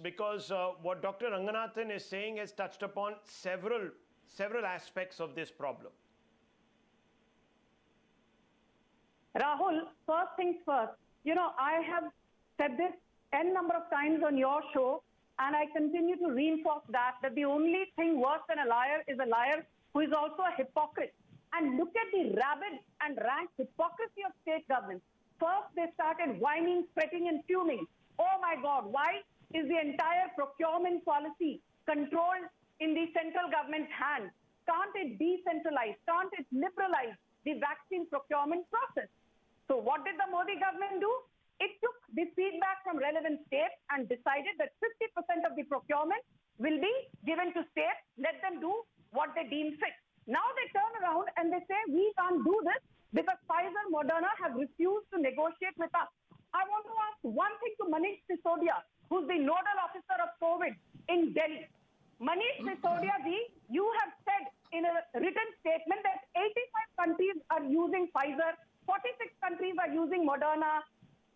because what Dr. Ranganathan is saying has touched upon several aspects of this problem. Rahul, first things first. I have said this n number of times on your show, and I continue to reinforce that the only thing worse than a liar is a liar who is also a hypocrite. And look at the rabid and rank hypocrisy of state governments. First, they started whining, fretting, and fuming. Oh my God, why is the entire procurement policy controlled in the central government's hands? Can't it decentralize? Can't it liberalize the vaccine procurement process? So what did the Modi government do? It took the feedback from relevant states and decided that 50% of the procurement will be given to states. Let them do what they deem fit. Now they turn around and they say, we can't do this because Pfizer, Moderna have refused to negotiate with us. I want to ask one thing to Manish Sisodia, who's the nodal officer of COVID in Delhi. Manish Sisodia ji, you have said in a written statement that 85 countries are using Pfizer, 46 countries are using Moderna,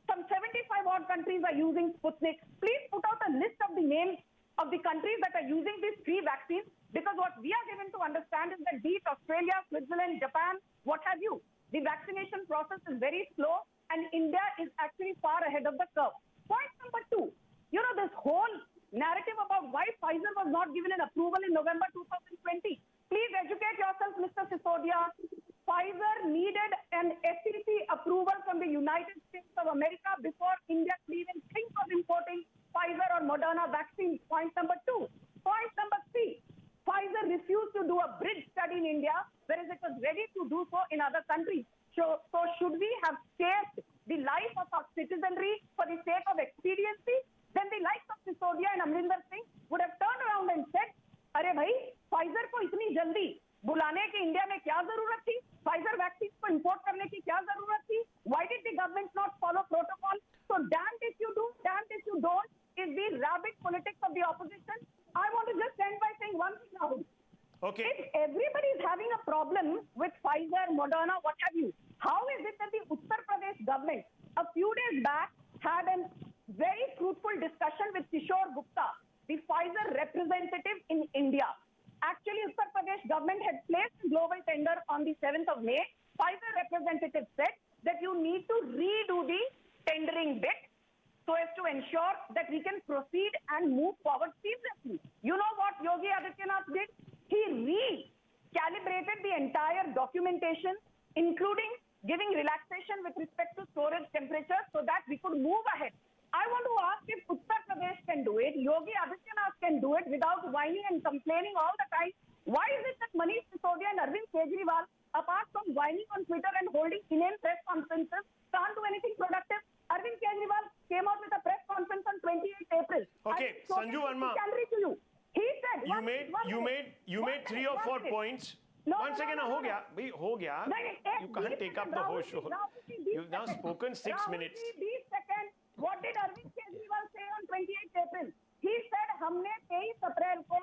some 75 odd countries are using Sputnik. Please put out a list of the names of the countries that are using these free vaccines, because what we are given to understand is that be it Australia, Switzerland, Japan, what have you, the vaccination process is very slow and India is actually far ahead of the curve. Point number two, this whole narrative about why Pfizer was not given an approval in November 2020. Please educate yourself, Mr. Sisodia. Pfizer needed an SEC approval from the United States of America before India could even think of importing Pfizer or Moderna vaccines. Point number two. Point number three. Pfizer refused to do a bridge study in India, whereas it was ready to do so in other countries. So should we have saved the life of our citizenry for the sake of expediency? Then the likes of Sisodia and Amrinder Singh would have turned around and said, "अरे भाई, Pfizer को इतनी जल्दी बुलाने की India में क्या जरूरत थी? Pfizer vaccine को import करने की क्या जरूरत थी? Why did the government not follow protocol?" So damned if you do, damned if you don't, is the rabid politics of the opposition. I want to just end by saying one thing now. Okay. If everybody is having a problem with Pfizer, Moderna, what have you, how is it that the Uttar Pradesh government a few days back had a very fruitful discussion with Kishore Gupta, the Pfizer representative in India? Actually, Uttar Pradesh government had placed a global tender on the 7th of May. Pfizer representative said that you need to redo the tendering bit so as to ensure that we can proceed and move forward seamlessly. You know what Yogi Adityanath did? He recalibrated the entire documentation, including giving relaxation with respect to storage temperature so that we could move ahead. I want to ask if Uttar Pradesh can do it, Yogi Adityanath can do it without whining and complaining all the time. Why is it that Manish Sisodia and Arvind Kejriwal, apart from whining on Twitter and holding inane press conferences, can't do anything productive? Arvind Kejriwal came out with a press conference on 28th April. Okay, Sanju Verma. To you. He said you made 3 or 4 points. No, One second, ho gaya. You can't take up the whole show. You've now spoken 6 minutes. What did Arvind Kejriwal say on 28th April? He said, हमने 23 अप्रैल को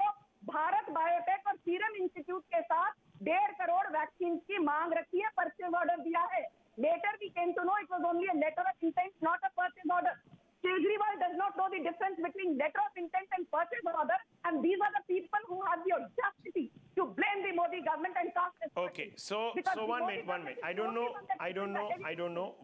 Bharat biotech और serum institute के साथ 1.5 crore vaccine की मांग रखी है, purchase order दिया है. Later we came to know it was only a letter of intent, not a purchase order. Kejriwal does not know the difference between letter of intent and purchase order, and these are the people who have the audacity to blame the Modi government and cast. Okay, so one minute. I don't know.